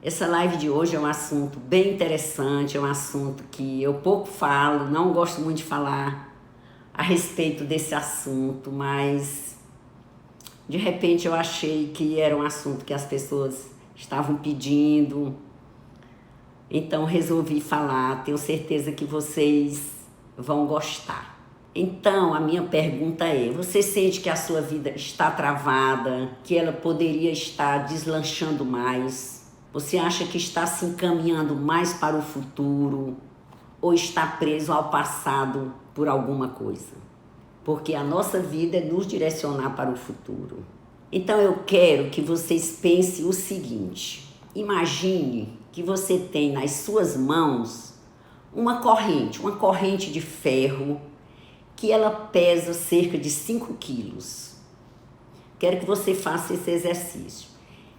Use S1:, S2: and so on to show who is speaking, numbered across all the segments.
S1: Essa live de hoje é um assunto bem interessante, é um assunto que eu pouco falo, não gosto muito de falar a respeito desse assunto, mas de repente eu achei que era um assunto que as pessoas estavam pedindo, então resolvi falar, tenho certeza que vocês vão gostar. Então, a minha pergunta é, você sente que a sua vida está travada, que ela poderia estar deslanchando mais? Você acha que está se encaminhando mais para o futuro ou está preso ao passado por alguma coisa? Porque a nossa vida é nos direcionar para o futuro. Então eu quero que vocês pensem o seguinte: imagine que você tem nas suas mãos uma corrente de ferro que ela pesa cerca de 5 quilos. Quero que você faça esse exercício.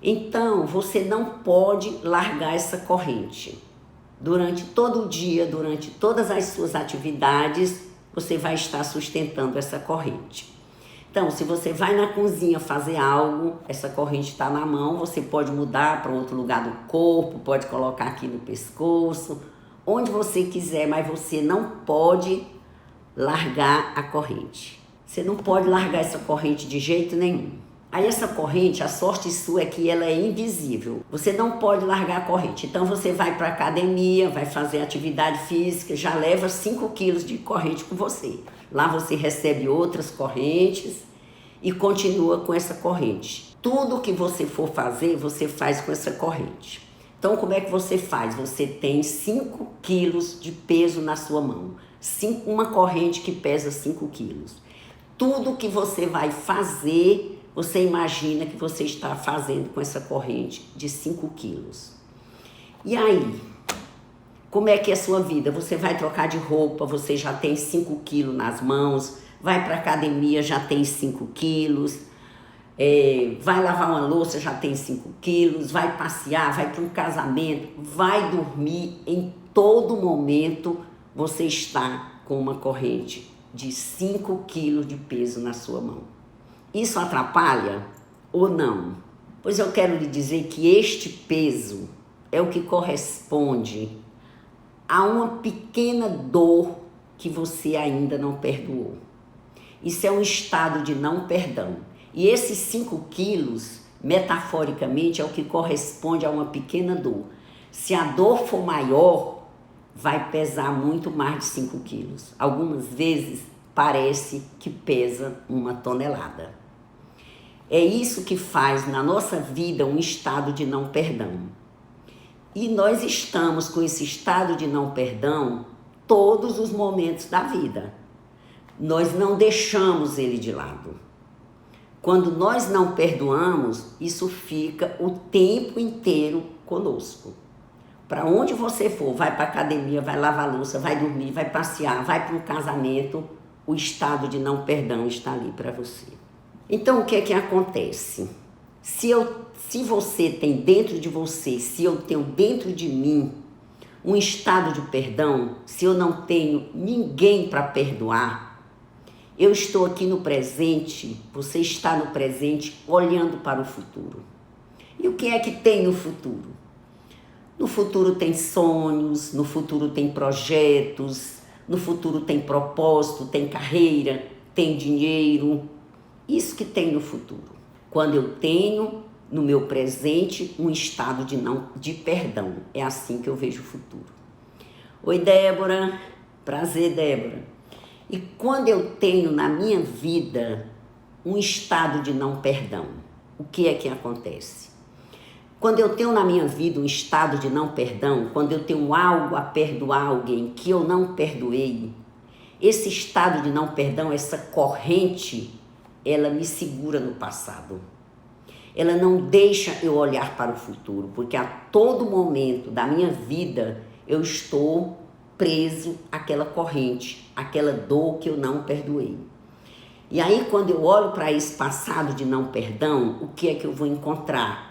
S1: Então, você não pode largar essa corrente. Durante todo o dia, durante todas as suas atividades, você vai estar sustentando essa corrente. Então, se você vai na cozinha fazer algo, essa corrente está na mão, você pode mudar para outro lugar do corpo, pode colocar aqui no pescoço, onde você quiser, mas você não pode largar a corrente. Você não pode largar essa corrente de jeito nenhum. Aí essa corrente, a sorte sua é que ela é invisível. Você não pode largar a corrente. Então você vai para a academia, vai fazer atividade física, já leva 5 quilos de corrente com você. Lá você recebe outras correntes e continua com essa corrente. Tudo que você for fazer, você faz com essa corrente. Então como é que você faz? Você tem 5 quilos de peso na sua mão. Uma corrente que pesa 5 quilos. Tudo que você vai fazer, você imagina que você está fazendo com essa corrente de 5 quilos. E aí, como é que é a sua vida? Você vai trocar de roupa, você já tem 5 quilos nas mãos, vai para a academia, já tem 5 quilos, vai lavar uma louça, já tem 5 quilos, vai passear, vai para um casamento, vai dormir, em todo momento você está com uma corrente de 5 quilos de peso na sua mão. Isso atrapalha ou não? Pois eu quero lhe dizer que este peso é o que corresponde a uma pequena dor que você ainda não perdoou. Isso é um estado de não perdão. E esses 5 quilos, metaforicamente, é o que corresponde a uma pequena dor. Se a dor for maior, vai pesar muito mais de 5 quilos. Algumas vezes parece que pesa 1 tonelada. É isso que faz na nossa vida um estado de não perdão. E nós estamos com esse estado de não perdão todos os momentos da vida. Nós não deixamos ele de lado. Quando nós não perdoamos, isso fica o tempo inteiro conosco. Para onde você for, vai para a academia, vai lavar louça, vai dormir, vai passear, vai para um casamento, o estado de não perdão está ali para você. Então, o que é que acontece? Se você tem dentro de você, se eu tenho dentro de mim um estado de perdão, se eu não tenho ninguém para perdoar, eu estou aqui no presente, você está no presente olhando para o futuro. E o que é que tem no futuro? No futuro tem sonhos, no futuro tem projetos, no futuro tem propósito, tem carreira, tem dinheiro. Isso que tem no futuro. Quando eu tenho no meu presente um estado de perdão. É assim que eu vejo o futuro. Oi, Débora. Prazer, Débora. E quando eu tenho na minha vida um estado de não perdão, o que é que acontece? Quando eu tenho na minha vida um estado de não perdão, quando eu tenho algo a perdoar alguém que eu não perdoei, esse estado de não perdão, essa corrente, ela me segura no passado. Ela não deixa eu olhar para o futuro, porque a todo momento da minha vida eu estou preso àquela corrente, àquela dor que eu não perdoei. E aí quando eu olho para esse passado de não perdão, o que é que eu vou encontrar?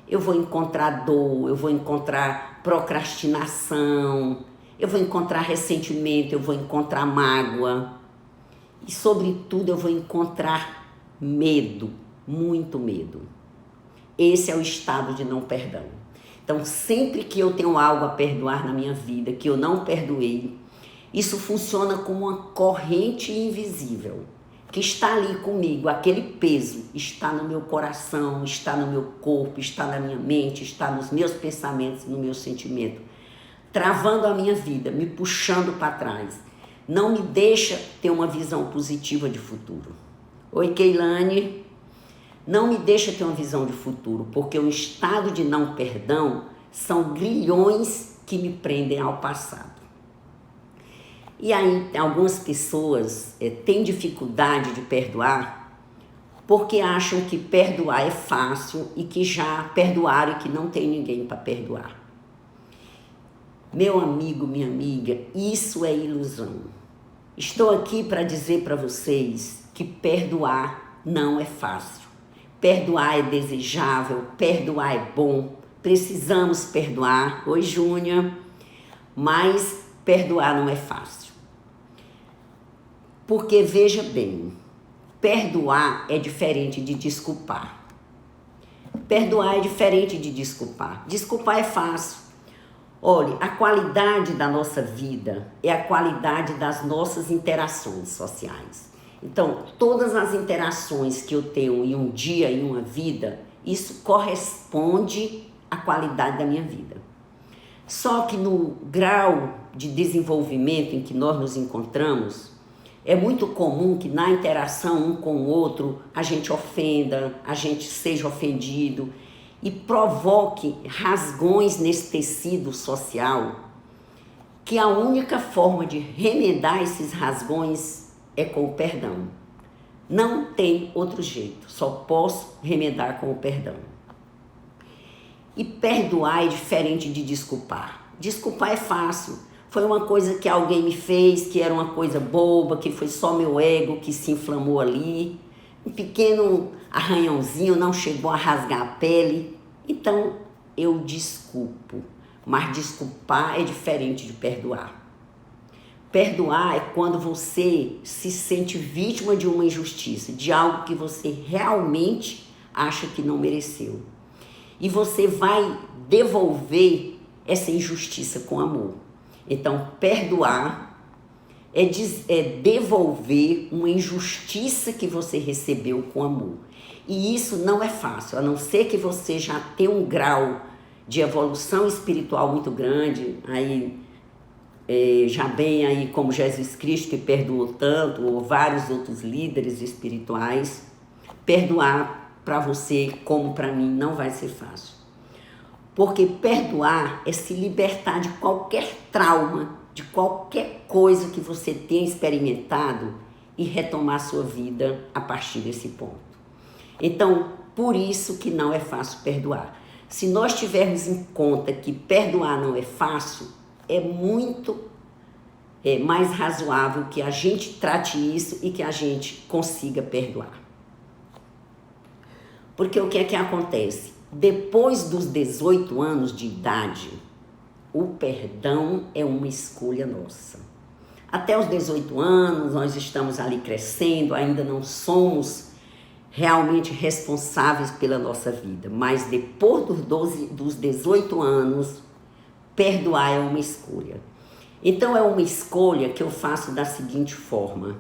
S1: Eu vou encontrar dor, eu vou encontrar procrastinação, eu vou encontrar ressentimento, eu vou encontrar mágoa. E sobretudo eu vou encontrar medo, muito medo. Esse é o estado de não perdão. Então, sempre que eu tenho algo a perdoar na minha vida, que eu não perdoei, isso funciona como uma corrente invisível, que está ali comigo, aquele peso está no meu coração, está no meu corpo, está na minha mente, está nos meus pensamentos, no meu sentimento, travando a minha vida, me puxando para trás. Não me deixa ter uma visão positiva de futuro. Oi, Keilane. Não me deixa ter uma visão de futuro, porque o estado de não perdão são grilhões que me prendem ao passado. E aí, algumas pessoas têm dificuldade de perdoar porque acham que perdoar é fácil e que já perdoaram e que não tem ninguém para perdoar. Meu amigo, minha amiga, isso é ilusão. Estou aqui para dizer para vocês que perdoar não é fácil. Perdoar é desejável, perdoar é bom, precisamos perdoar. Oi, Júnior, mas perdoar não é fácil. Porque, veja bem, perdoar é diferente de desculpar. Perdoar é diferente de desculpar. Desculpar é fácil. Olha, a qualidade da nossa vida é a qualidade das nossas interações sociais. Então, todas as interações que eu tenho em um dia, em uma vida, isso corresponde à qualidade da minha vida. Só que no grau de desenvolvimento em que nós nos encontramos, é muito comum que na interação um com o outro, a gente ofenda, a gente seja ofendido e provoque rasgões nesse tecido social, que a única forma de remendar esses rasgões é com o perdão. Não tem outro jeito, só posso remendar com o perdão. E perdoar é diferente de desculpar. Desculpar é fácil. Foi uma coisa que alguém me fez, que era uma coisa boba, que foi só meu ego que se inflamou ali. Um pequeno arranhãozinho, não chegou a rasgar a pele. Então, eu desculpo. Mas desculpar é diferente de perdoar. Perdoar é quando você se sente vítima de uma injustiça, de algo que você realmente acha que não mereceu. E você vai devolver essa injustiça com amor. Então, perdoar é devolver uma injustiça que você recebeu com amor. E isso não é fácil, a não ser que você já tenha um grau de evolução espiritual muito grande, aí já bem aí como Jesus Cristo que perdoou tanto, ou vários outros líderes espirituais. Perdoar para você, como para mim, não vai ser fácil. Porque perdoar é se libertar de qualquer trauma, de qualquer coisa que você tenha experimentado e retomar sua vida a partir desse ponto. Então, por isso que não é fácil perdoar. Se nós tivermos em conta que perdoar não é fácil, é muito mais razoável que a gente trate isso e que a gente consiga perdoar. Porque o que é que acontece? Depois dos 18 anos de idade, o perdão é uma escolha nossa. Até os 18 anos, nós estamos ali crescendo, ainda não somos realmente responsáveis pela nossa vida. Mas depois dos 18 anos, perdoar é uma escolha. Então, é uma escolha que eu faço da seguinte forma.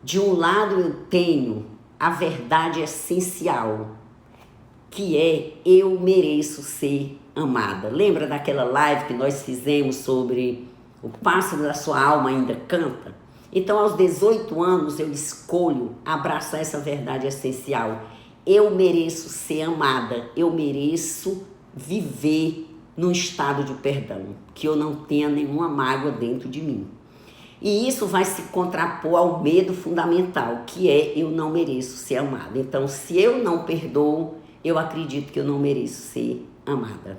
S1: De um lado, eu tenho a verdade essencial, que é eu mereço ser amada. Lembra daquela live que nós fizemos sobre o pássaro da sua alma ainda canta? Então, aos 18 anos, eu escolho abraçar essa verdade essencial. Eu mereço ser amada, eu mereço viver num estado de perdão, que eu não tenha nenhuma mágoa dentro de mim. E isso vai se contrapor ao medo fundamental, que é eu não mereço ser amada. Então, se eu não perdoo, eu acredito que eu não mereço ser amada.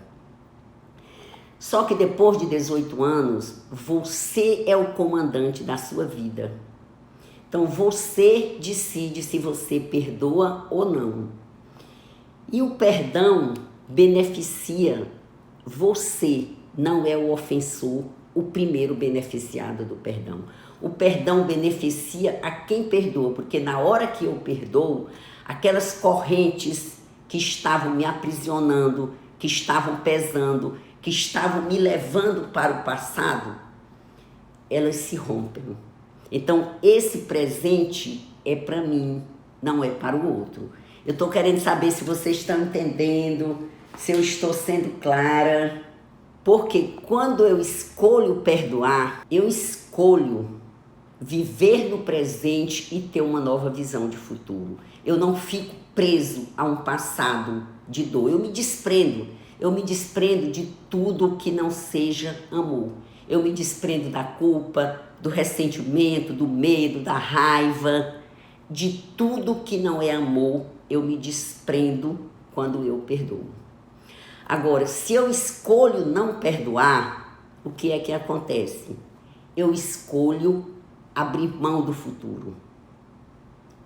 S1: Só que depois de 18 anos, você é o comandante da sua vida. Então, você decide se você perdoa ou não. E o perdão beneficia você, não é o ofensor o primeiro beneficiado do perdão. O perdão beneficia a quem perdoa, porque na hora que eu perdoo, aquelas correntes que estavam me aprisionando que estavam pesando, que estavam me levando para o passado, elas se rompem. Então, esse presente é para mim, não é para o outro. Eu estou querendo saber se vocês estão entendendo, se eu estou sendo clara, porque quando eu escolho perdoar, eu escolho viver no presente e ter uma nova visão de futuro. Eu não fico preso a um passado de dor, eu me desprendo de tudo que não seja amor. Eu me desprendo da culpa, do ressentimento, do medo, da raiva, de tudo que não é amor, eu me desprendo quando eu perdoo. Agora, se eu escolho não perdoar, o que é que acontece? Eu escolho abrir mão do futuro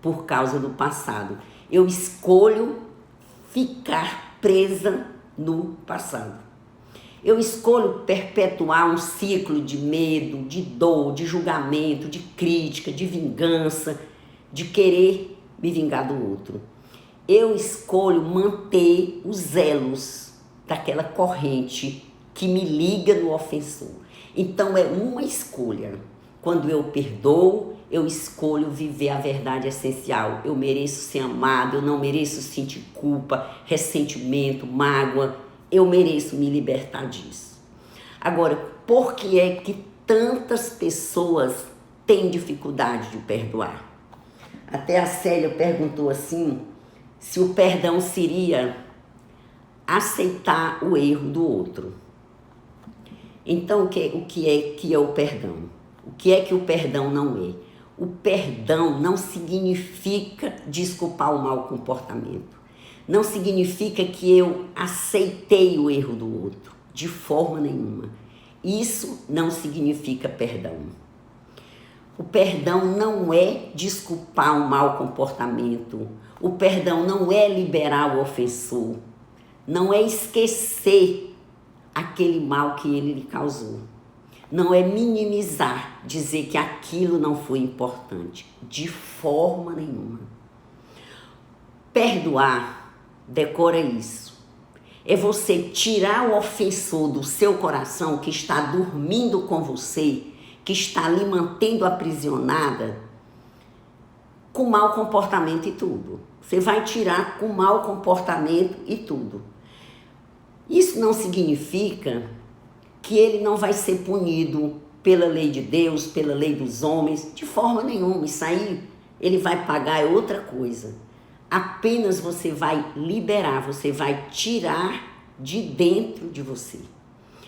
S1: por causa do passado. Eu escolho ficar presa no passado. Eu escolho perpetuar um ciclo de medo, de dor, de julgamento, de crítica, de vingança, de querer me vingar do outro. Eu escolho manter os elos daquela corrente que me liga no ofensor. Então é uma escolha. Quando eu perdoo, eu escolho viver a verdade essencial. Eu mereço ser amado, eu não mereço sentir culpa, ressentimento, mágoa. Eu mereço me libertar disso. Agora, por que é que tantas pessoas têm dificuldade de perdoar? Até a Célia perguntou assim, se o perdão seria aceitar o erro do outro. Então, o que é o perdão? O que é que o perdão não é? O perdão não significa desculpar o mau comportamento. Não significa que eu aceitei o erro do outro, de forma nenhuma. Isso não significa perdão. O perdão não é desculpar o mau comportamento. O perdão não é liberar o ofensor. Não é esquecer aquele mal que ele lhe causou. Não é minimizar, dizer que aquilo não foi importante. De forma nenhuma. Perdoar, decora isso. É você tirar o ofensor do seu coração que está dormindo com você, que está lhe mantendo aprisionada, com mau comportamento e tudo. Você vai tirar com mau comportamento e tudo. Isso não significa que ele não vai ser punido pela lei de Deus, pela lei dos homens, de forma nenhuma. Isso aí ele vai pagar é outra coisa. Apenas você vai liberar, você vai tirar de dentro de você.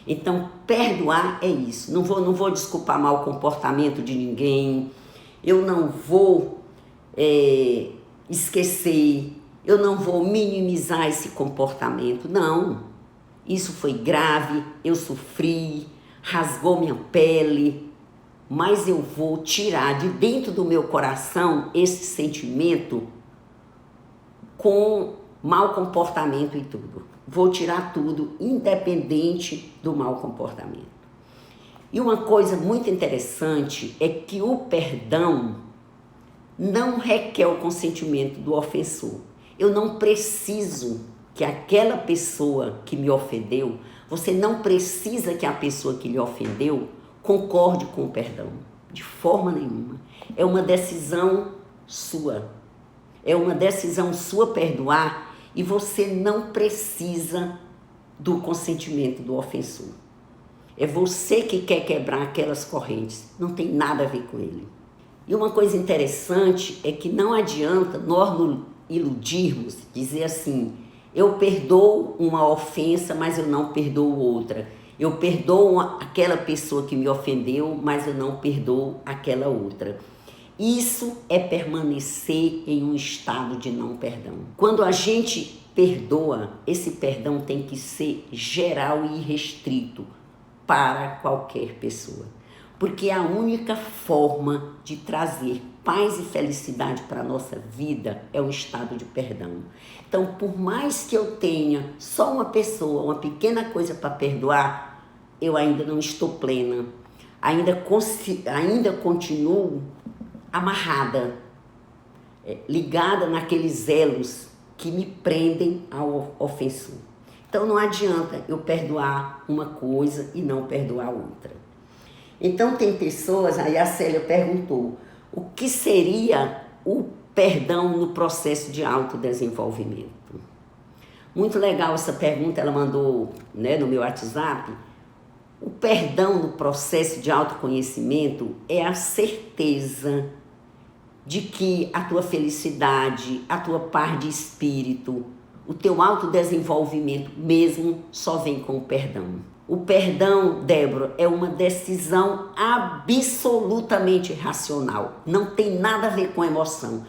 S1: Então, perdoar é isso. Não vou desculpar mau comportamento de ninguém. Eu não vou esquecer. Eu não vou minimizar esse comportamento. Não. Isso foi grave, eu sofri, rasgou minha pele, mas eu vou tirar de dentro do meu coração esse sentimento com mau comportamento e tudo. Vou tirar tudo, independente do mau comportamento. E uma coisa muito interessante é que o perdão não requer o consentimento do ofensor. Eu não preciso que aquela pessoa que me ofendeu, você não precisa que a pessoa que lhe ofendeu concorde com o perdão, de forma nenhuma. É uma decisão sua. É uma decisão sua perdoar e você não precisa do consentimento do ofensor. É você que quer quebrar aquelas correntes, não tem nada a ver com ele. E uma coisa interessante é que não adianta nós nos iludirmos, dizer assim, eu perdoo uma ofensa, mas eu não perdoo outra. Eu perdoo aquela pessoa que me ofendeu, mas eu não perdoo aquela outra. Isso é permanecer em um estado de não perdão. Quando a gente perdoa, esse perdão tem que ser geral e irrestrito para qualquer pessoa. Porque é a única forma de trazer paz e felicidade para a nossa vida é o estado de perdão. Então, por mais que eu tenha só uma pessoa, uma pequena coisa para perdoar, eu ainda não estou plena. Ainda continuo amarrada, ligada naqueles elos que me prendem ao ofensor. Então não adianta eu perdoar uma coisa e não perdoar outra. Então tem pessoas, aí a Célia perguntou, o que seria o perdão no processo de autodesenvolvimento? Muito legal essa pergunta, ela mandou, né, no meu WhatsApp. O perdão no processo de autoconhecimento é a certeza de que a tua felicidade, a tua paz de espírito, o teu autodesenvolvimento mesmo só vem com o perdão. O perdão, Débora, é uma decisão absolutamente racional. Não tem nada a ver com emoção.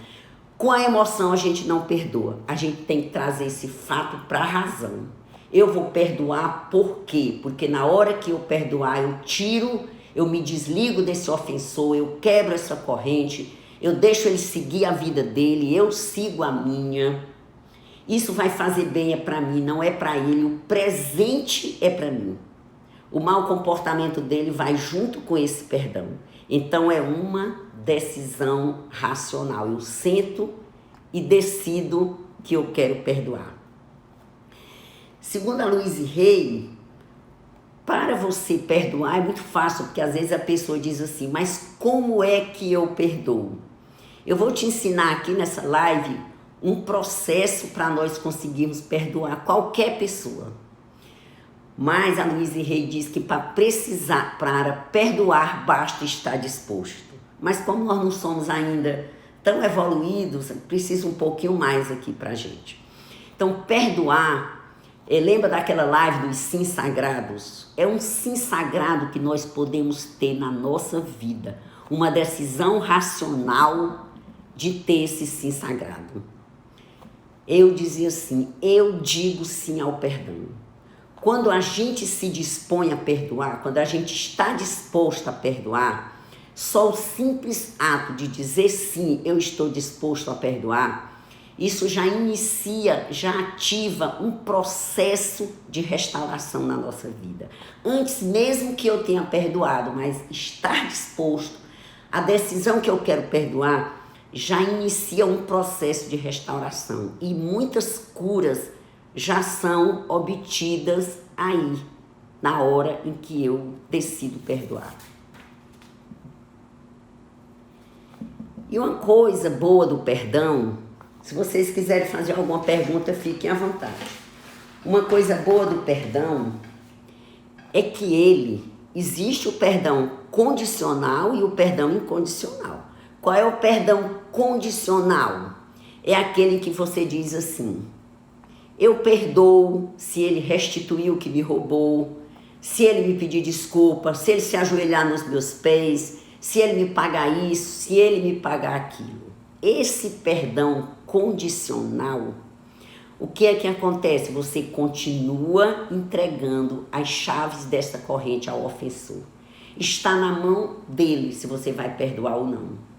S1: Com a emoção a gente não perdoa. A gente tem que trazer esse fato para a razão. Eu vou perdoar por quê? Porque na hora que eu perdoar, eu me desligo desse ofensor, eu quebro essa corrente, eu deixo ele seguir a vida dele, eu sigo a minha. Isso vai fazer bem, é para mim, não é para ele. O presente é para mim. O mau comportamento dele vai junto com esse perdão. Então é uma decisão racional. Eu sento e decido que eu quero perdoar. Segundo a Louise Hay, para você perdoar é muito fácil, porque às vezes a pessoa diz assim, mas como é que eu perdoo? Eu vou te ensinar aqui nessa live um processo para nós conseguirmos perdoar qualquer pessoa. Mas a Louise Hay diz que para perdoar basta estar disposto. Mas como nós não somos ainda tão evoluídos, precisa um pouquinho mais aqui para a gente. Então perdoar, lembra daquela live dos sim sagrados? É um sim sagrado que nós podemos ter na nossa vida. Uma decisão racional de ter esse sim sagrado. Eu dizia assim, eu digo sim ao perdão. Quando a gente se dispõe a perdoar, quando a gente está disposto a perdoar, só o simples ato de dizer sim, eu estou disposto a perdoar, isso já inicia, já ativa um processo de restauração na nossa vida. Antes mesmo que eu tenha perdoado, mas estar disposto, a decisão que eu quero perdoar, já inicia um processo de restauração. E muitas curas já são obtidas aí, na hora em que eu decido perdoar. E uma coisa boa do perdão, se vocês quiserem fazer alguma pergunta, fiquem à vontade. Uma coisa boa do perdão é que existe o perdão condicional e o perdão incondicional. Qual é o perdão condicional? É aquele que você diz assim, eu perdoo se ele restituir o que me roubou, se ele me pedir desculpa, se ele se ajoelhar nos meus pés, se ele me pagar isso, se ele me pagar aquilo. Esse perdão condicional, o que é que acontece? Você continua entregando as chaves dessa corrente ao ofensor. Está na mão dele se você vai perdoar ou não.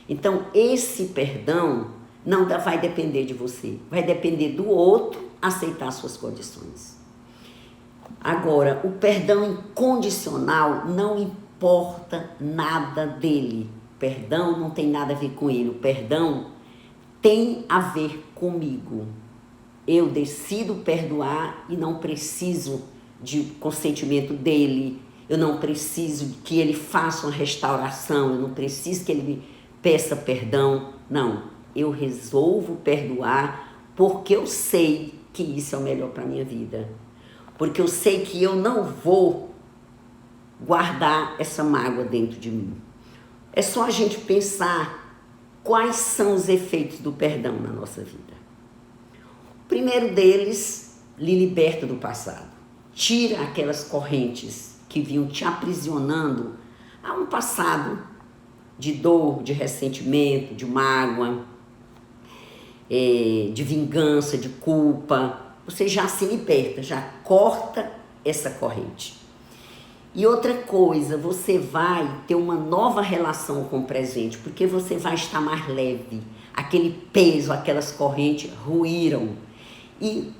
S1: Então, esse perdão não vai depender de você, vai depender do outro aceitar suas condições. Agora, o perdão incondicional não importa nada dele. O perdão não tem nada a ver com ele. O perdão tem a ver comigo. Eu decido perdoar e não preciso de consentimento dele. Eu não preciso que ele faça uma restauração. Eu não preciso que ele me peça perdão. Não, eu resolvo perdoar porque eu sei que isso é o melhor para a minha vida. Porque eu sei que eu não vou guardar essa mágoa dentro de mim. É só a gente pensar quais são os efeitos do perdão na nossa vida. O primeiro deles, lhe liberta do passado. Tira aquelas correntes que vinham te aprisionando a um passado de dor, de ressentimento, de mágoa, de vingança, de culpa. Você já se liberta, já corta essa corrente. E outra coisa, você vai ter uma nova relação com o presente, porque você vai estar mais leve. Aquele peso, aquelas correntes ruíram. E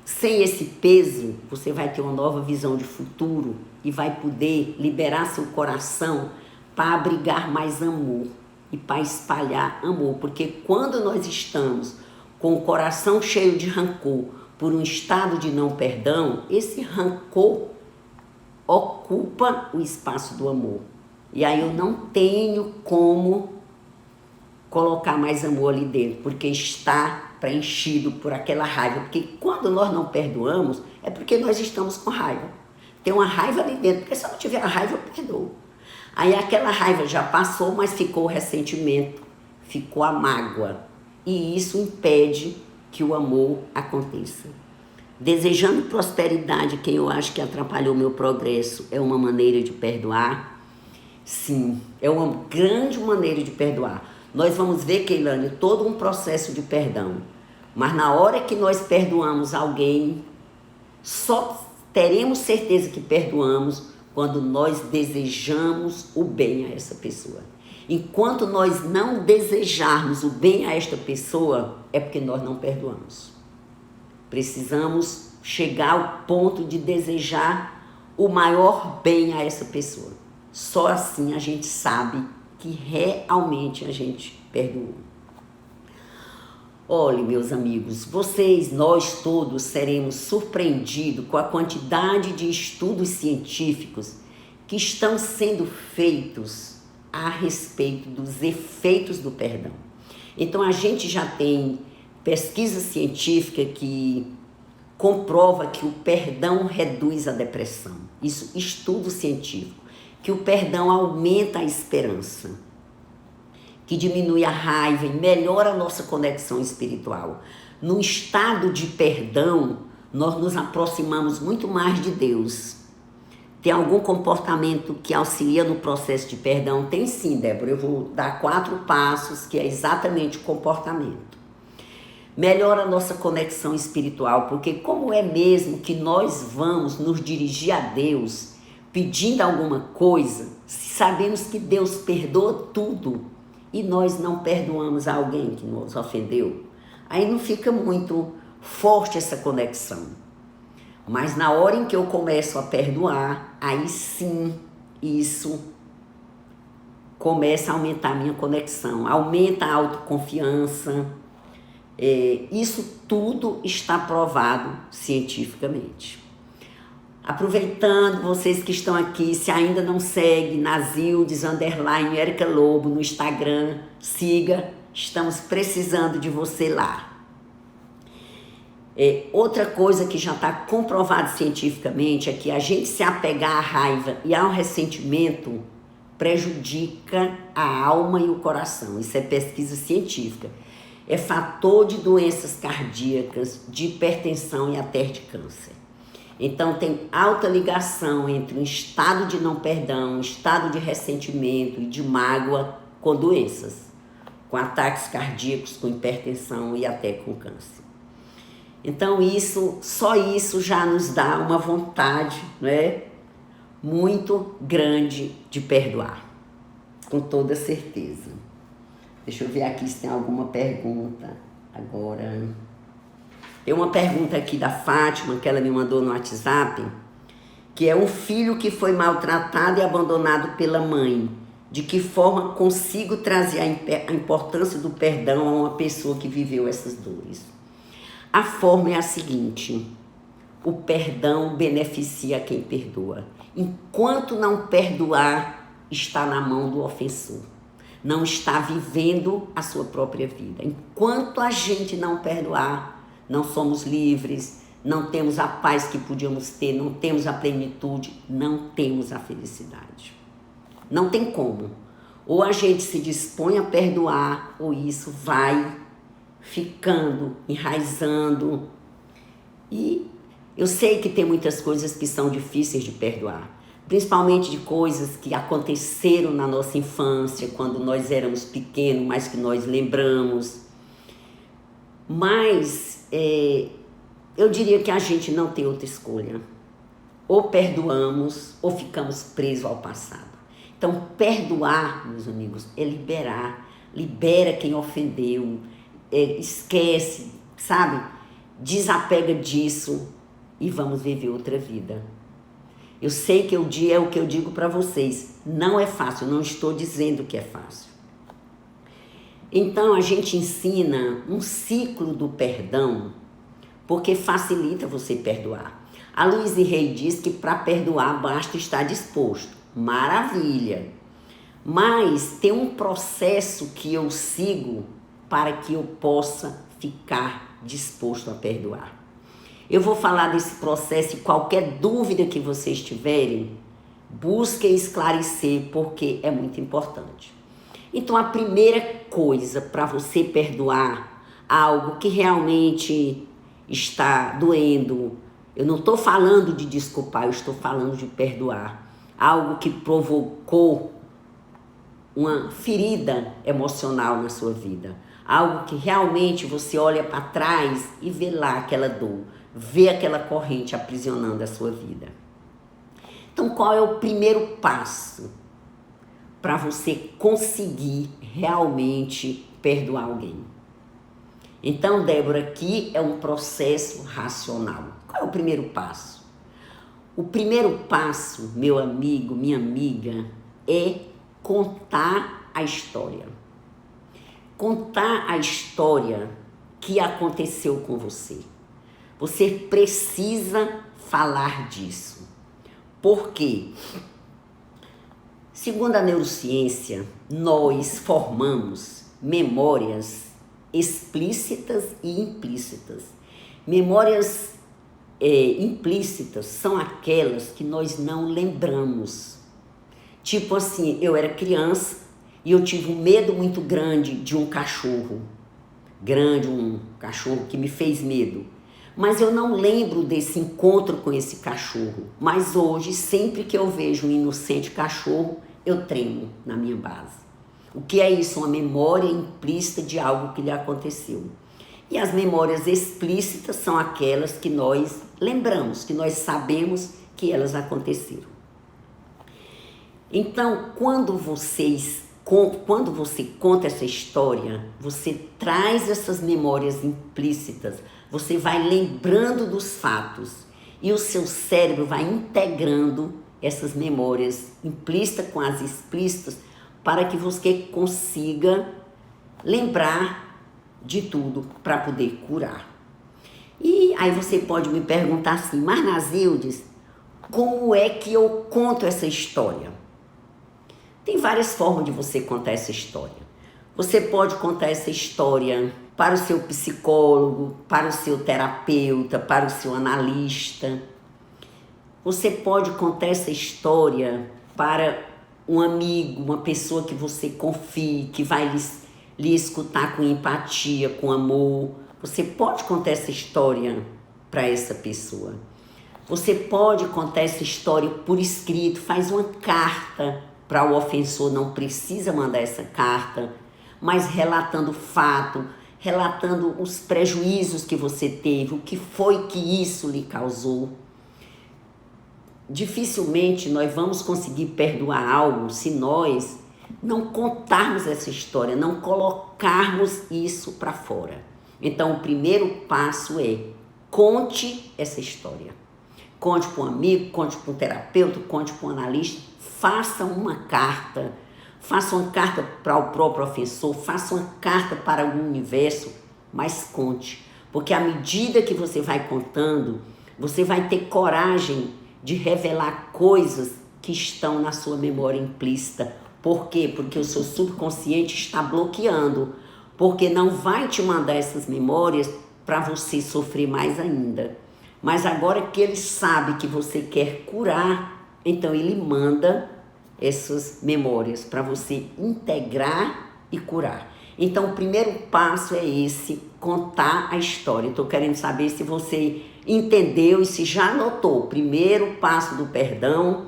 S1: sem esse peso, você vai ter uma nova visão de futuro e vai poder liberar seu coração para abrigar mais amor e para espalhar amor. Porque quando nós estamos com o coração cheio de rancor, por um estado de não perdão, esse rancor ocupa o espaço do amor. E aí eu não tenho como colocar mais amor ali dentro, porque está preenchido por aquela raiva. Porque quando nós não perdoamos, é porque nós estamos com raiva. Tem uma raiva ali dentro, porque se eu não tiver a raiva, eu perdoo. Aí aquela raiva já passou, mas ficou o ressentimento, ficou a mágoa. E isso impede que o amor aconteça. Desejando prosperidade, quem eu acho que atrapalhou o meu progresso, é uma maneira de perdoar? Sim, é uma grande maneira de perdoar. Nós vamos ver, Keilane, todo um processo de perdão. Mas na hora que nós perdoamos alguém, só teremos certeza que perdoamos quando nós desejamos o bem a essa pessoa. Enquanto nós não desejarmos o bem a esta pessoa, é porque nós não perdoamos. Precisamos chegar ao ponto de desejar o maior bem a essa pessoa. Só assim a gente sabe que realmente a gente perdoou. Olhe, meus amigos, vocês, nós todos seremos surpreendidos com a quantidade de estudos científicos que estão sendo feitos a respeito dos efeitos do perdão. Então a gente já tem pesquisa científica que comprova que o perdão reduz a depressão. Isso, estudo científico. Que o perdão aumenta a esperança, que diminui a raiva e melhora a nossa conexão espiritual. No estado de perdão, nós nos aproximamos muito mais de Deus. Tem algum comportamento que auxilia no processo de perdão? Tem sim, Débora. Eu vou dar 4 passos, que é exatamente o comportamento. Melhora a nossa conexão espiritual, porque como é mesmo que nós vamos nos dirigir a Deus pedindo alguma coisa, se sabemos que Deus perdoa tudo e nós não perdoamos alguém que nos ofendeu, aí não fica muito forte essa conexão. Mas na hora em que eu começo a perdoar, aí sim, isso começa a aumentar a minha conexão, aumenta a autoconfiança. Isso tudo está provado cientificamente. Aproveitando, vocês que estão aqui, se ainda não segue, Nazildes _ Érica Lobo no Instagram, siga, estamos precisando de você lá. Outra coisa que já está comprovado cientificamente é que a gente se apegar à raiva e ao ressentimento prejudica a alma e o coração. Isso é pesquisa científica. É fator de doenças cardíacas, de hipertensão e até de câncer. Então tem alta ligação entre um estado de não perdão, um estado de ressentimento e de mágoa com doenças, com ataques cardíacos, com hipertensão e até com câncer. Então só isso já nos dá uma vontade, né, muito grande de perdoar, com toda certeza. Deixa eu ver aqui se tem alguma pergunta agora. Tem uma pergunta aqui da Fátima, que ela me mandou no WhatsApp, que é um filho que foi maltratado e abandonado pela mãe. De que forma consigo trazer a importância do perdão a uma pessoa que viveu essas dores? A forma é a seguinte: o perdão beneficia quem perdoa. Enquanto não perdoar, está na mão do ofensor. Não está vivendo a sua própria vida. Enquanto a gente não perdoar, não somos livres, não temos a paz que podíamos ter, não temos a plenitude, não temos a felicidade. Não tem como. Ou a gente se dispõe a perdoar, ou isso vai ficando, enraizando. E eu sei que tem muitas coisas que são difíceis de perdoar, principalmente de coisas que aconteceram na nossa infância, quando nós éramos pequenos, mas que nós lembramos. Mas eu diria que a gente não tem outra escolha. Ou perdoamos, ou ficamos presos ao passado. Então, perdoar, meus amigos, é liberar. Libera quem ofendeu, esquece, sabe? Desapega disso e vamos viver outra vida. Eu sei que o dia é o que eu digo para vocês. Não é fácil, não estou dizendo que é fácil. Então, a gente ensina um ciclo do perdão, porque facilita você perdoar. A Louise Hay diz que para perdoar basta estar disposto. Maravilha! Mas tem um processo que eu sigo para que eu possa ficar disposto a perdoar. Eu vou falar desse processo e qualquer dúvida que vocês tiverem, busquem esclarecer porque é muito importante. Então a primeira coisa para você perdoar algo que realmente está doendo, eu não estou falando de desculpar, eu estou falando de perdoar. Algo que provocou uma ferida emocional na sua vida. Algo que realmente você olha para trás e vê lá aquela dor, vê aquela corrente aprisionando a sua vida. Então qual é o primeiro passo para você conseguir realmente perdoar alguém? Então, Débora, aqui é um processo racional. Qual é o primeiro passo? O primeiro passo, meu amigo, minha amiga, é contar a história. Contar a história que aconteceu com você. Você precisa falar disso. Por quê? Segundo a neurociência, nós formamos memórias explícitas e implícitas. Memórias implícitas são aquelas que nós não lembramos. Tipo assim, eu era criança e eu tive um medo muito grande de um cachorro. Um cachorro que me fez medo. Mas eu não lembro desse encontro com esse cachorro. Mas hoje, sempre que eu vejo um inocente cachorro, eu tremo na minha base. O que é isso? Uma memória implícita de algo que lhe aconteceu. E as memórias explícitas são aquelas que nós lembramos, que nós sabemos que elas aconteceram. Então, quando você conta essa história, você traz essas memórias implícitas, você vai lembrando dos fatos e o seu cérebro vai integrando essas memórias implícitas com as explícitas para que você consiga lembrar de tudo para poder curar. E aí você pode me perguntar assim, mas Nazildes, como é que eu conto essa história? Tem várias formas de você contar essa história. Você pode contar essa história para o seu psicólogo, para o seu terapeuta, para o seu analista. Você pode contar essa história para um amigo, uma pessoa que você confie, que vai lhe escutar com empatia, com amor. Você pode contar essa história para essa pessoa. Você pode contar essa história por escrito, faz uma carta para o ofensor, não precisa mandar essa carta, mas relatando o fato, relatando os prejuízos que você teve, o que foi que isso lhe causou. Dificilmente nós vamos conseguir perdoar algo se nós não contarmos essa história, não colocarmos isso para fora. Então, o primeiro passo é conte essa história. Conte para um amigo, conte para um terapeuta, conte para um analista, faça uma carta para o próprio ofensor, faça uma carta para o universo, mas conte. Porque à medida que você vai contando, você vai ter coragem de revelar coisas que estão na sua memória implícita. Por quê? Porque o seu subconsciente está bloqueando, porque não vai te mandar essas memórias para você sofrer mais ainda. Mas agora que ele sabe que você quer curar, então ele manda essas memórias para você integrar e curar. Então o primeiro passo é esse, contar a história. Estou querendo saber se você entendeu e se já anotou. O primeiro passo do perdão,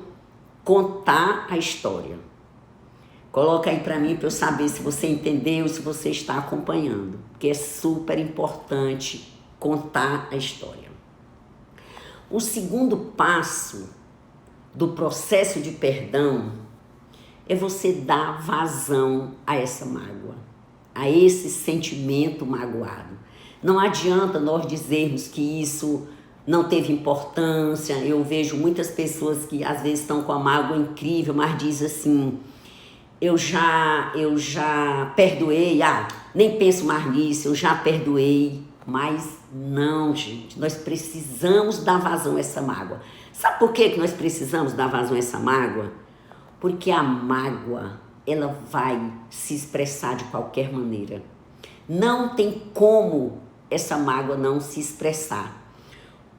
S1: contar a história. Coloca aí para mim para eu saber se você entendeu, se você está acompanhando, porque é super importante contar a história. O segundo passo do processo de perdão é você dar vazão a essa mágoa, a esse sentimento magoado. Não adianta nós dizermos que isso não teve importância. Eu vejo muitas pessoas que às vezes estão com a mágoa incrível, mas diz assim, eu já perdoei, nem penso mais nisso, eu já perdoei, mas Não, gente, nós precisamos dar vazão a essa mágoa. Sabe por que nós precisamos dar vazão a essa mágoa? Porque a mágoa, ela vai se expressar de qualquer maneira. Não tem como essa mágoa não se expressar.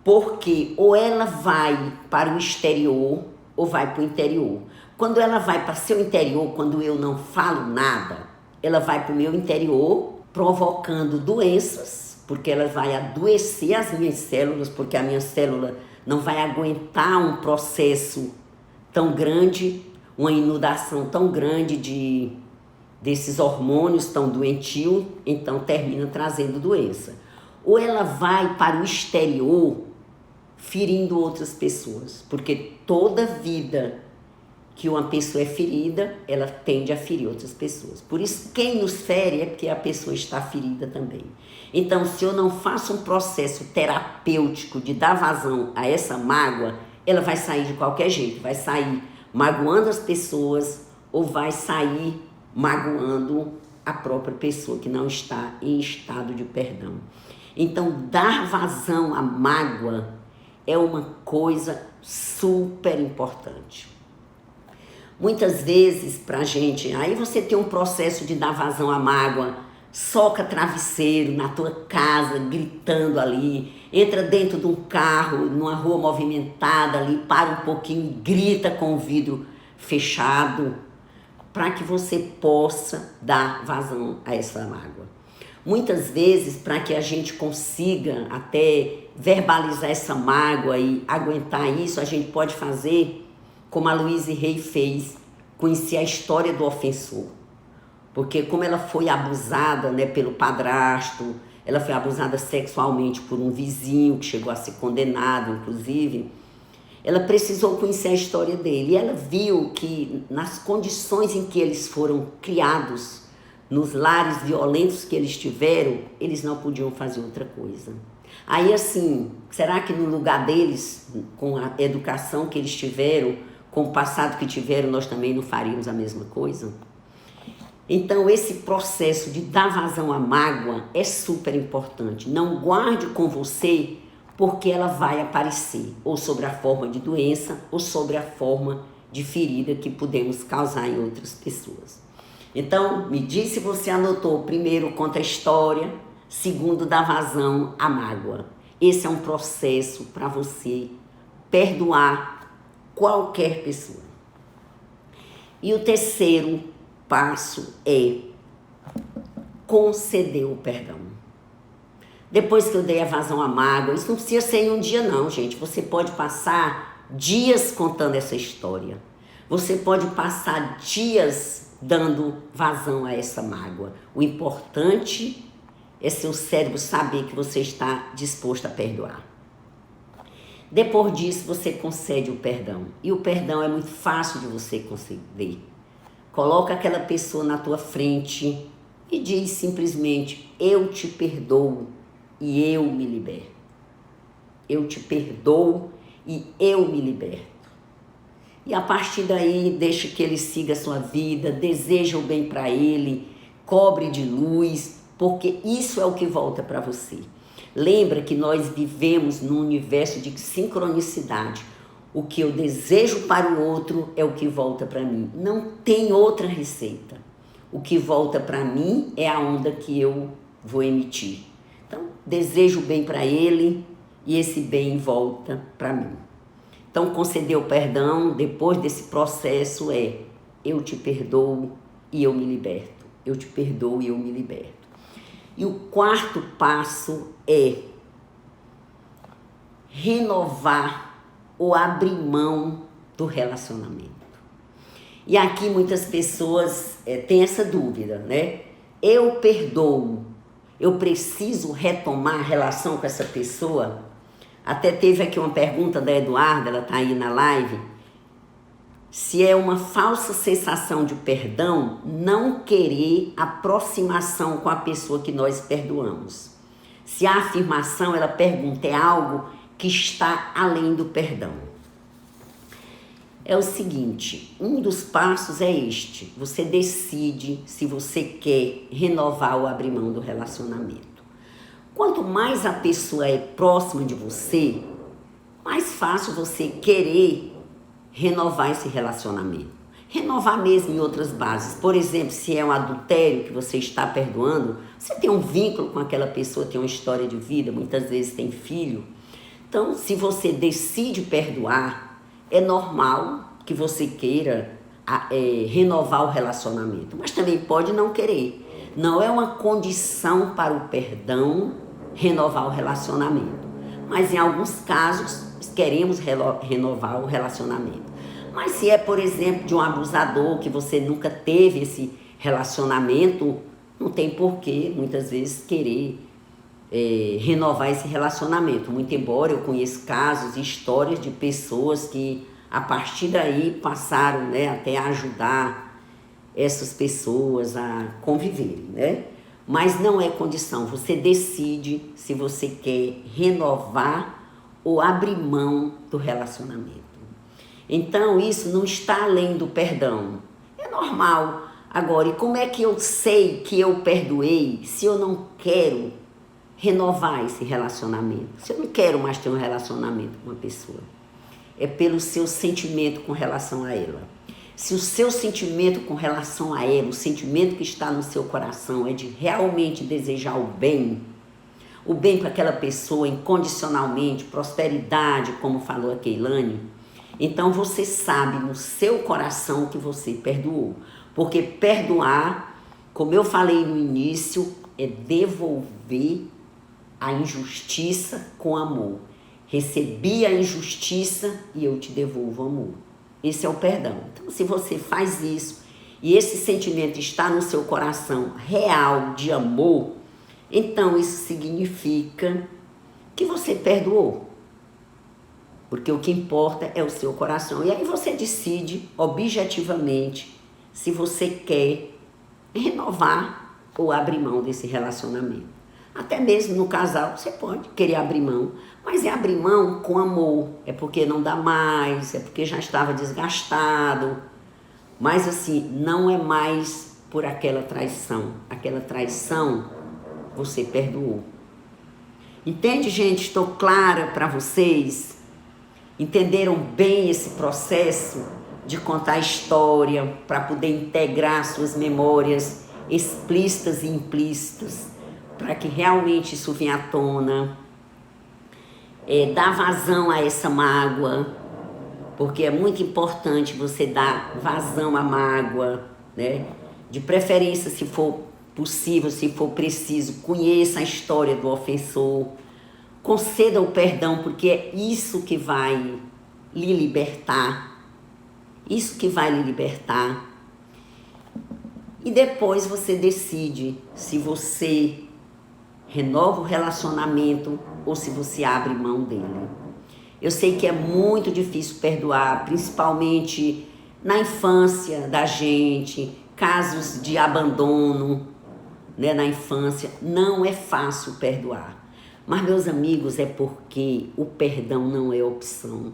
S1: Porque ou ela vai para o exterior ou vai para o interior. Quando ela vai para seu interior, quando eu não falo nada, ela vai para o meu interior, provocando doenças, porque ela vai adoecer as minhas células, porque a minha célula não vai aguentar um processo tão grande, uma inundação tão grande desses hormônios tão doentios, então termina trazendo doença. Ou ela vai para o exterior, ferindo outras pessoas, porque toda vida que uma pessoa é ferida, ela tende a ferir outras pessoas. Por isso, quem nos fere é porque a pessoa está ferida também. Então, se eu não faço um processo terapêutico de dar vazão a essa mágoa, ela vai sair de qualquer jeito, vai sair magoando as pessoas ou vai sair magoando a própria pessoa que não está em estado de perdão. Então, dar vazão à mágoa é uma coisa super importante. Muitas vezes pra gente, aí você tem um processo de dar vazão à mágoa, soca travesseiro na tua casa, gritando ali, entra dentro de um carro, numa rua movimentada ali, para um pouquinho e grita com o vidro fechado, para que você possa dar vazão a essa mágoa. Muitas vezes, para que a gente consiga até verbalizar essa mágoa e aguentar isso, a gente pode fazer como a Louise Hay fez, conhecer a história do ofensor. Porque como ela foi abusada, né, pelo padrasto, ela foi abusada sexualmente por um vizinho que chegou a ser condenado, inclusive, ela precisou conhecer a história dele. E ela viu que nas condições em que eles foram criados, nos lares violentos que eles tiveram, eles não podiam fazer outra coisa. Aí assim, será que no lugar deles, com a educação que eles tiveram, com o passado que tiveram, nós também não faríamos a mesma coisa? Então esse processo de dar vazão à mágoa é super importante. Não guarde com você, porque ela vai aparecer, ou sobre a forma de doença, ou sobre a forma de ferida que podemos causar em outras pessoas. Então, me diz se você anotou. Primeiro, conta a história. Segundo, dá vazão à mágoa. Esse é um processo para você perdoar qualquer pessoa. E o terceiro passo é conceder o perdão. Depois que eu dei a vazão à mágoa, isso não precisa ser em um dia não, gente. Você pode passar dias contando essa história. Você pode passar dias dando vazão a essa mágoa. O importante é seu cérebro saber que você está disposto a perdoar. Depois disso, você concede o perdão. E o perdão é muito fácil de você conceder. Coloca aquela pessoa na tua frente e diz simplesmente: eu te perdoo e eu me liberto. Eu te perdoo e eu me liberto. E a partir daí, deixa que ele siga a sua vida, deseja o bem para ele, cobre de luz, porque isso é o que volta para você. Lembra que nós vivemos num universo de sincronicidade. O que eu desejo para o outro é o que volta para mim. Não tem outra receita. O que volta para mim é a onda que eu vou emitir. Então, desejo o bem para ele e esse bem volta para mim. Então, conceder o perdão depois desse processo é: eu te perdoo e eu me liberto. Eu te perdoo e eu me liberto. E o quarto passo é renovar ou abrir mão do relacionamento. E aqui muitas pessoas têm essa dúvida, né? Eu perdoo, eu preciso retomar a relação com essa pessoa? Até teve aqui uma pergunta da Eduarda, ela está aí na live. Se é uma falsa sensação de perdão, não querer aproximação com a pessoa que nós perdoamos. Se a afirmação, ela pergunta, é algo que está além do perdão. É o seguinte, um dos passos é este: você decide se você quer renovar ou abrir mão do relacionamento. Quanto mais a pessoa é próxima de você, mais fácil você querer renovar esse relacionamento. Renovar mesmo em outras bases. Por exemplo, se é um adultério que você está perdoando, você tem um vínculo com aquela pessoa, tem uma história de vida, muitas vezes tem filho. Então, se você decide perdoar, é normal que você queira renovar o relacionamento, mas também pode não querer. Não é uma condição para o perdão renovar o relacionamento, mas em alguns casos queremos renovar o relacionamento. Mas se é, por exemplo, de um abusador que você nunca teve esse relacionamento, não tem porquê, muitas vezes, querer renovar esse relacionamento. Muito embora eu conheça casos e histórias de pessoas que, a partir daí, passaram, né, até a ajudar essas pessoas a conviverem, né? Mas não é condição, você decide se você quer renovar ou abrir mão do relacionamento. Então, isso não está além do perdão. É normal. Agora, e como é que eu sei que eu perdoei se eu não quero renovar esse relacionamento? Se eu não quero mais ter um relacionamento com uma pessoa? É pelo seu sentimento com relação a ela. Se o seu sentimento com relação a ela, o sentimento que está no seu coração é de realmente desejar o bem para aquela pessoa incondicionalmente, prosperidade, como falou a Keilane, então você sabe no seu coração que você perdoou. Porque perdoar, como eu falei no início, é devolver a injustiça com amor. Recebi a injustiça e eu te devolvo amor. Esse é o perdão. Então, se você faz isso e esse sentimento está no seu coração real de amor, então isso significa que você perdoou. Porque o que importa é o seu coração. E aí você decide objetivamente se você quer renovar ou abrir mão desse relacionamento. Até mesmo no casal você pode querer abrir mão, mas é abrir mão com amor. É porque não dá mais, é porque já estava desgastado. Mas assim, não é mais por aquela traição. Aquela traição você perdoou. Entende, gente? Estou clara para vocês? Entenderam bem esse processo de contar a história para poder integrar suas memórias explícitas e implícitas, para que realmente isso venha à tona, dar vazão a essa mágoa, porque é muito importante você dar vazão à mágoa, né? De preferência, se for possível, se for preciso, conheça a história do ofensor, conceda o perdão, porque é isso que vai lhe libertar. Isso que vai lhe libertar. E depois você decide se você renova o relacionamento ou se você abre mão dele. Eu sei que é muito difícil perdoar, principalmente na infância da gente, casos de abandono, né, na infância. Não é fácil perdoar. Mas, meus amigos, é porque o perdão não é opção.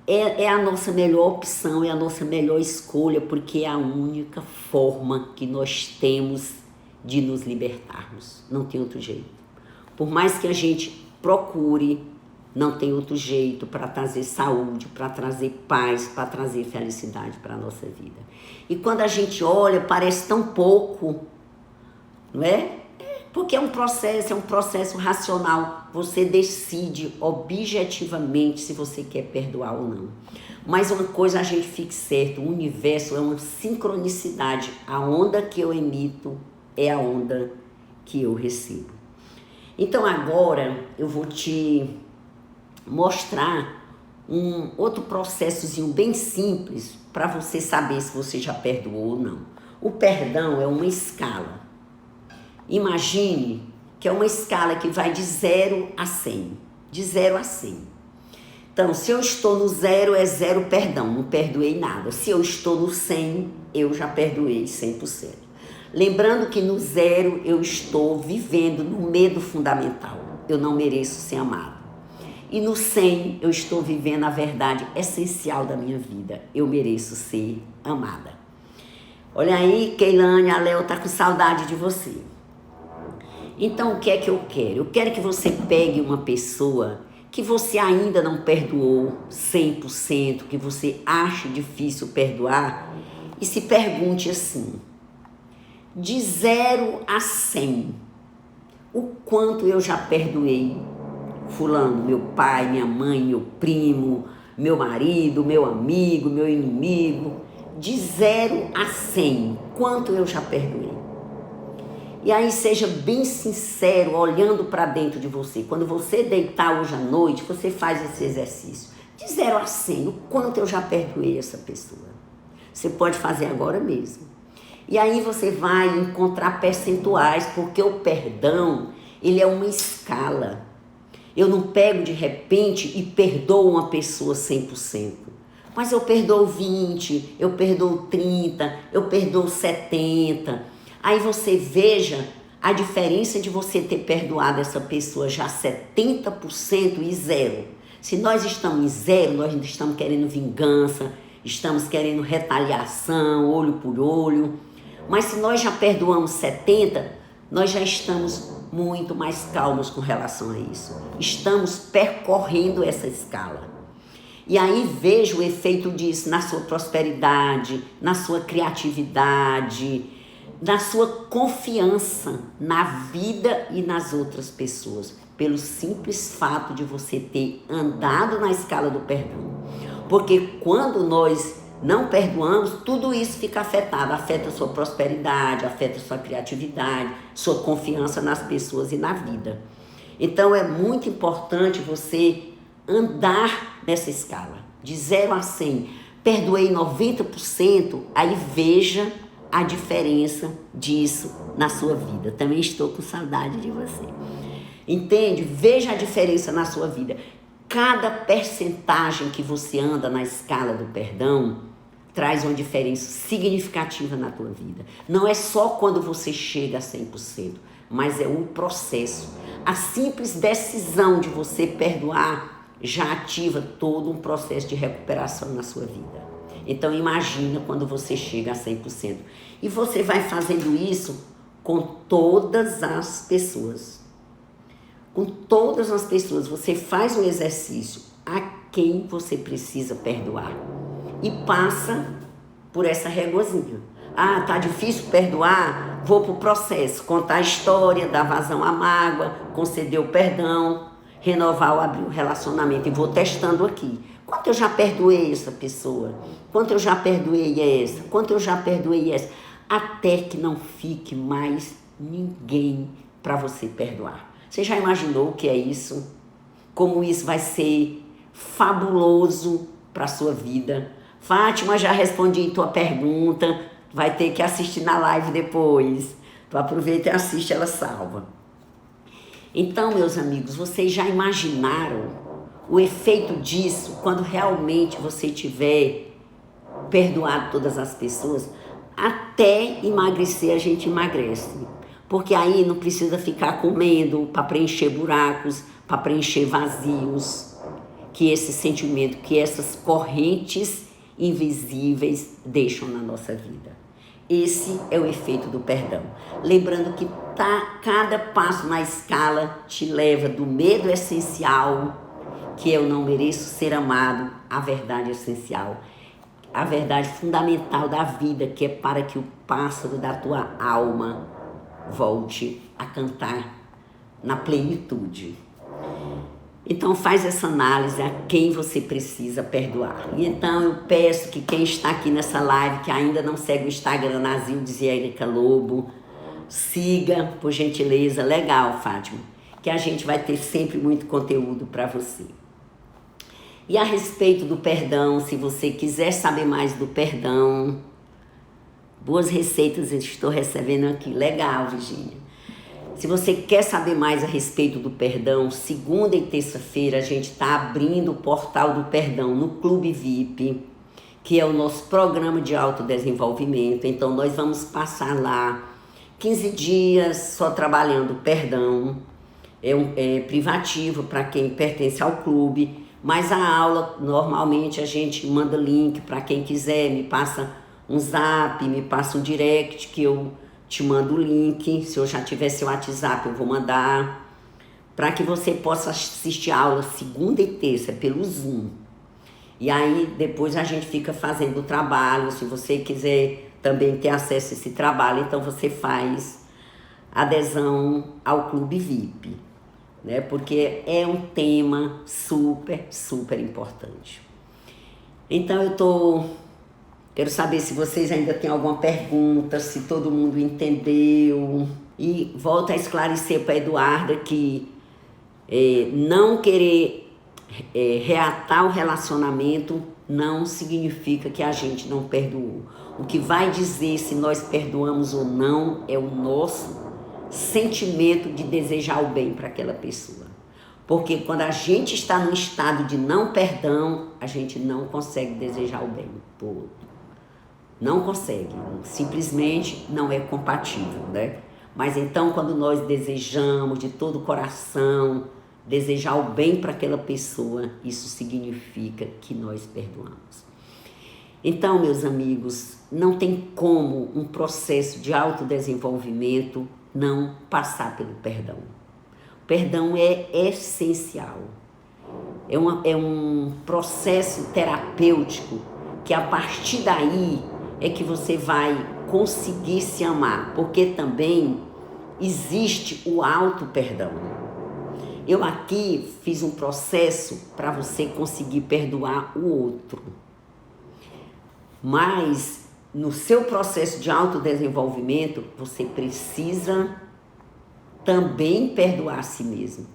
S1: É a nossa melhor opção, é a nossa melhor escolha, porque é a única forma que nós temos de nos libertarmos. Não tem outro jeito. Por mais que a gente procure, não tem outro jeito para trazer saúde, para trazer paz, para trazer felicidade para a nossa vida. E quando a gente olha, parece tão pouco, não é? Porque é um processo racional. Você decide objetivamente se você quer perdoar ou não. Mas uma coisa a gente fica certo, o universo é uma sincronicidade. A onda que eu emito é a onda que eu recebo. Então agora eu vou te mostrar um outro processozinho bem simples para você saber se você já perdoou ou não. O perdão é uma escala. Imagine que é uma escala que vai de 0 a 100. De 0 a 100. Então, se eu estou no 0, é 0 perdão, não perdoei nada. Se eu estou no 100, eu já perdoei 100%. Lembrando que no 0 eu estou vivendo no medo fundamental. Eu não mereço ser amado. E no 100 eu estou vivendo a verdade essencial da minha vida. Eu mereço ser amada. Olha aí, Keilane, a Léo tá com saudade de você. Então, o que é que eu quero? Eu quero que você pegue uma pessoa que você ainda não perdoou 100%, que você acha difícil perdoar, e se pergunte assim, de 0 a 100, o quanto eu já perdoei fulano, meu pai, minha mãe, meu primo, meu marido, meu amigo, meu inimigo, de 0 a 100, quanto eu já perdoei? E aí seja bem sincero, olhando para dentro de você. Quando você deitar hoje à noite, você faz esse exercício. De 0 a 100, o quanto eu já perdoei essa pessoa? Você pode fazer agora mesmo. E aí você vai encontrar percentuais, porque o perdão, ele é uma escala. Eu não pego de repente e perdoo uma pessoa 100%. Mas eu perdoo 20, eu perdoo 30, eu perdoo 70. Aí você veja a diferença de você ter perdoado essa pessoa já 70% e 0. Se nós estamos em 0, nós ainda estamos querendo vingança, estamos querendo retaliação, olho por olho. Mas se nós já perdoamos 70, nós já estamos muito mais calmos com relação a isso. Estamos percorrendo essa escala. E aí veja o efeito disso na sua prosperidade, na sua criatividade, na sua confiança na vida e nas outras pessoas, pelo simples fato de você ter andado na escala do perdão. Porque quando nós não perdoamos, tudo isso fica afetado, afeta a sua prosperidade, afeta a sua criatividade, sua confiança nas pessoas e na vida. Então é muito importante você andar nessa escala, de 0 a 100. Perdoei 90%, aí veja a diferença disso na sua vida. Também estou com saudade de você. Entende? Veja a diferença na sua vida. Cada percentagem que você anda na escala do perdão traz uma diferença significativa na tua vida. Não é só quando você chega a 100%, mas é um processo. A simples decisão de você perdoar já ativa todo um processo de recuperação na sua vida. Então imagina quando você chega a 100%. E você vai fazendo isso com todas as pessoas. Com todas as pessoas. Você faz um exercício a quem você precisa perdoar. E passa por essa regozinha. Ah, tá difícil perdoar? Vou pro processo. Contar a história, dar vazão à mágoa, conceder o perdão, renovar ou abrir o relacionamento. E vou testando aqui. Quanto eu já perdoei essa pessoa? Quanto eu já perdoei essa? Quanto eu já perdoei essa? Até que não fique mais ninguém para você perdoar. Você já imaginou o que é isso? Como isso vai ser fabuloso para a sua vida? Fátima, já respondi tua pergunta. Vai ter que assistir na live depois. Tu aproveita e assiste, ela salva. Então, meus amigos, vocês já imaginaram o efeito disso quando realmente você tiver perdoado todas as pessoas? Até emagrecer a gente emagrece, porque aí não precisa ficar comendo para preencher buracos, para preencher vazios, que esse sentimento, que essas correntes invisíveis deixam na nossa vida. Esse é o efeito do perdão. Lembrando que cada passo na escala te leva do medo essencial, que eu não mereço ser amado, a verdade essencial, a verdade fundamental da vida, que é para que o pássaro da tua alma volte a cantar na plenitude. Então faz essa análise a quem você precisa perdoar. E então eu peço que quem está aqui nessa live, que ainda não segue o Instagram, Nazildes e Érica Lobo, siga, por gentileza. Legal, Fátima, que a gente vai ter sempre muito conteúdo para você. E a respeito do perdão, se você quiser saber mais do perdão, boas receitas eu estou recebendo aqui. Legal, Virgínia. Se você quer saber mais a respeito do perdão, segunda e terça-feira a gente está abrindo o portal do perdão no Clube VIP, que é o nosso programa de autodesenvolvimento. Então nós vamos passar lá 15 dias só trabalhando o perdão. É privativo para quem pertence ao clube. Mas a aula, normalmente a gente manda link para quem quiser, me passa um zap, me passa um direct que eu te mando o link. Se eu já tiver seu WhatsApp, eu vou mandar, para que você possa assistir a aula segunda e terça pelo Zoom. E aí depois a gente fica fazendo o trabalho. Se você quiser também ter acesso a esse trabalho, então você faz adesão ao Clube VIP, né? Porque é um tema super, super importante. Então quero saber se vocês ainda têm alguma pergunta, se todo mundo entendeu. E volto a esclarecer para a Eduarda que não querer reatar o relacionamento não significa que a gente não perdoou. O que vai dizer se nós perdoamos ou não é o nosso sentimento de desejar o bem para aquela pessoa. Porque quando a gente está num estado de não perdão, a gente não consegue desejar o bem pro outro. Não consegue, simplesmente não é compatível, né? Mas então quando nós desejamos de todo o coração, desejar o bem para aquela pessoa, isso significa que nós perdoamos. Então, meus amigos, não tem como um processo de autodesenvolvimento não passar pelo perdão. O perdão é essencial. É um processo terapêutico que a partir daí é que você vai conseguir se amar, porque também existe o auto-perdão. Eu aqui fiz um processo para você conseguir perdoar o outro. Mas no seu processo de autodesenvolvimento, você precisa também perdoar a si mesmo.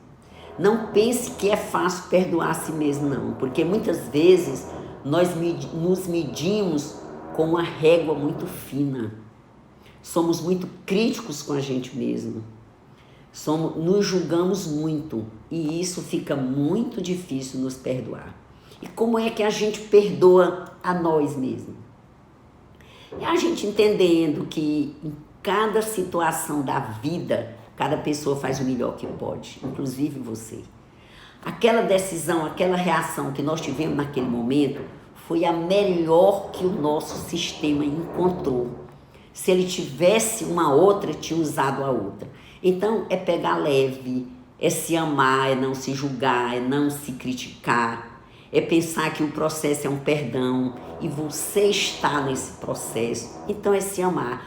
S1: Não pense que é fácil perdoar a si mesmo, não, porque muitas vezes nós nos medimos com uma régua muito fina. Somos muito críticos com a gente mesmo. Nos julgamos muito e isso fica muito difícil nos perdoar. E como é que a gente perdoa a nós mesmos? É a gente entendendo que em cada situação da vida, cada pessoa faz o melhor que pode, inclusive você. Aquela decisão, aquela reação que nós tivemos naquele momento foi a melhor que o nosso sistema encontrou. Se ele tivesse uma outra, tinha usado a outra. Então é pegar leve, é se amar, é não se julgar, é não se criticar, é pensar que o processo é um perdão e você está nesse processo, então é se amar.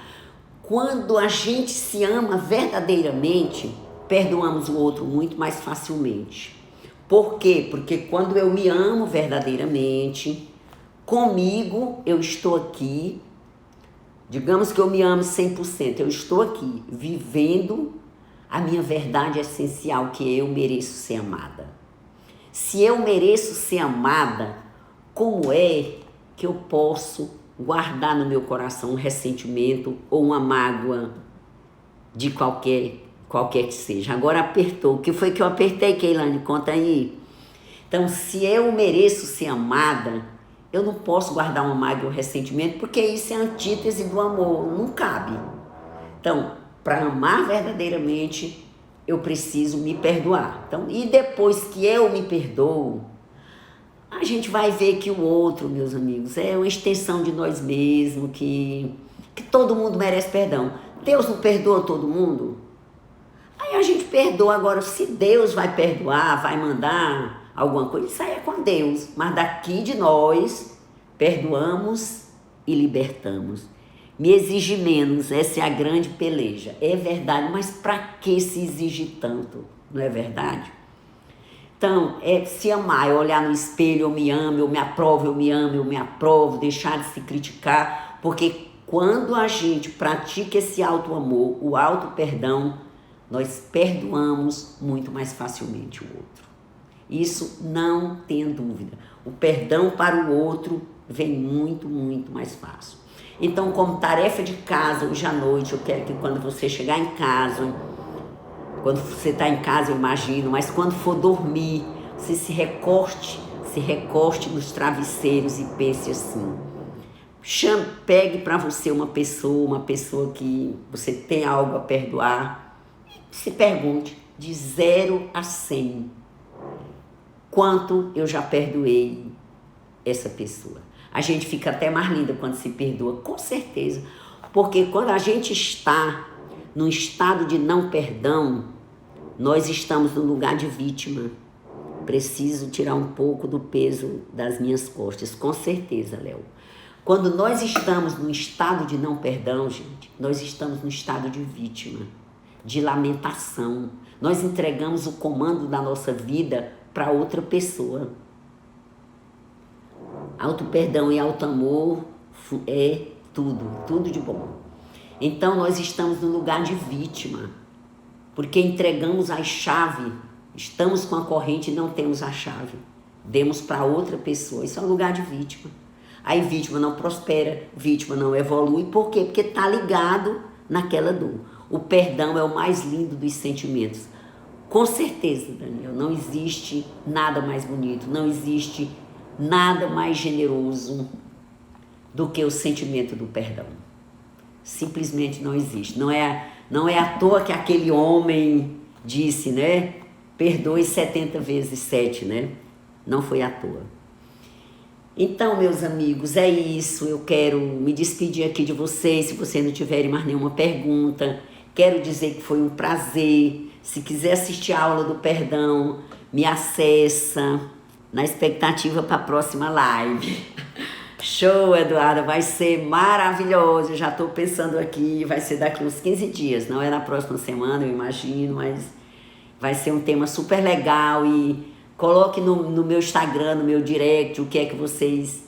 S1: Quando a gente se ama verdadeiramente, perdoamos o outro muito mais facilmente. Por quê? Porque quando eu me amo verdadeiramente, comigo eu estou aqui, digamos que eu me amo 100%, eu estou aqui vivendo a minha verdade essencial, que eu mereço ser amada. Se eu mereço ser amada, como é que eu posso guardar no meu coração um ressentimento ou uma mágoa de qualquer que seja? Agora apertou. O que foi que eu apertei, Keilane? Conta aí. Então, se eu mereço ser amada, eu não posso guardar uma mágoa ou um ressentimento, porque isso é a antítese do amor, não cabe. Então, para amar verdadeiramente, eu preciso me perdoar. Então, e depois que eu me perdoo, a gente vai ver que o outro, meus amigos, é uma extensão de nós mesmos, que todo mundo merece perdão. Deus não perdoa todo mundo? Aí a gente perdoa. Agora, se Deus vai perdoar, vai mandar alguma coisa, isso aí é com Deus. Mas daqui de nós, perdoamos e libertamos. Me exige menos, essa é a grande peleja. É verdade, mas para que se exige tanto? Não é verdade? Então, é se amar, é olhar no espelho, eu me amo, eu me aprovo, eu me amo, eu me aprovo, deixar de se criticar, porque quando a gente pratica esse auto-amor, o auto-perdão, nós perdoamos muito mais facilmente o outro. Isso não tenha dúvida. O perdão para o outro vem muito, muito mais fácil. Então, como tarefa de casa, hoje à noite, eu quero que quando você chegar em casa, quando você está em casa, eu imagino, mas quando for dormir, você se recorte nos travesseiros e pense assim. Pegue para você uma pessoa que você tem algo a perdoar, e se pergunte de 0 a 100, quanto eu já perdoei essa pessoa. A gente fica até mais linda quando se perdoa, com certeza. Porque quando a gente está num estado de não perdão, nós estamos no lugar de vítima. Preciso tirar um pouco do peso das minhas costas, com certeza, Léo. Quando nós estamos num estado de não perdão, gente, nós estamos no estado de vítima, de lamentação. Nós entregamos o comando da nossa vida para outra pessoa. Auto perdão e auto amor é tudo de bom. Então nós estamos no lugar de vítima, porque entregamos a chave, estamos com a corrente e não temos a chave. Demos para outra pessoa, isso é um lugar de vítima. Aí vítima não prospera, vítima não evolui, por quê? Porque está ligado naquela dor. O perdão é o mais lindo dos sentimentos. Com certeza, Daniel, não existe nada mais bonito, não existe nada mais generoso do que o sentimento do perdão. Simplesmente não existe. Não é à toa que aquele homem disse, né? Perdoe 70 vezes 7, né? Não foi à toa. Então, meus amigos, é isso. Eu quero me despedir aqui de vocês. Se vocês não tiverem mais nenhuma pergunta, quero dizer que foi um prazer. Se quiser assistir a aula do perdão, me acessa na expectativa para a próxima live. Show, Eduarda, vai ser maravilhoso. Eu já estou pensando aqui, vai ser daqui uns 15 dias, não é na próxima semana, eu imagino, mas vai ser um tema super legal. E coloque no meu Instagram, no meu direct, o que é que vocês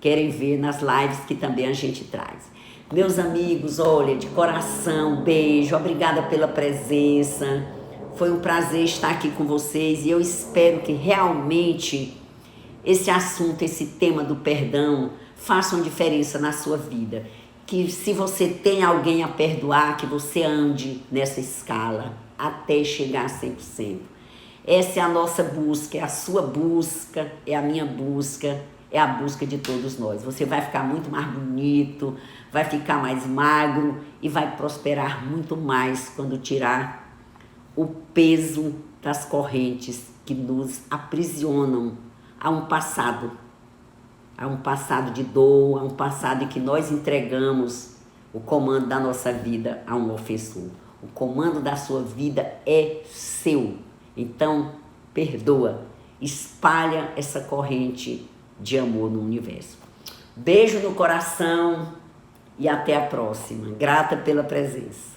S1: querem ver nas lives que também a gente traz. Meus amigos, olha, de coração, beijo, obrigada pela presença. Foi um prazer estar aqui com vocês e eu espero que realmente esse assunto, esse tema do perdão faça uma diferença na sua vida. Que se você tem alguém a perdoar, que você ande nessa escala até chegar a 100%. Essa é a nossa busca, é a sua busca, é a minha busca, é a busca de todos nós. Você vai ficar muito mais bonito, vai ficar mais magro e vai prosperar muito mais quando tirar o peso das correntes que nos aprisionam a um passado de dor, a um passado em que nós entregamos o comando da nossa vida a um ofensor. O comando da sua vida é seu. Então, perdoa, espalha essa corrente de amor no universo. Beijo no coração e até a próxima. Grata pela presença.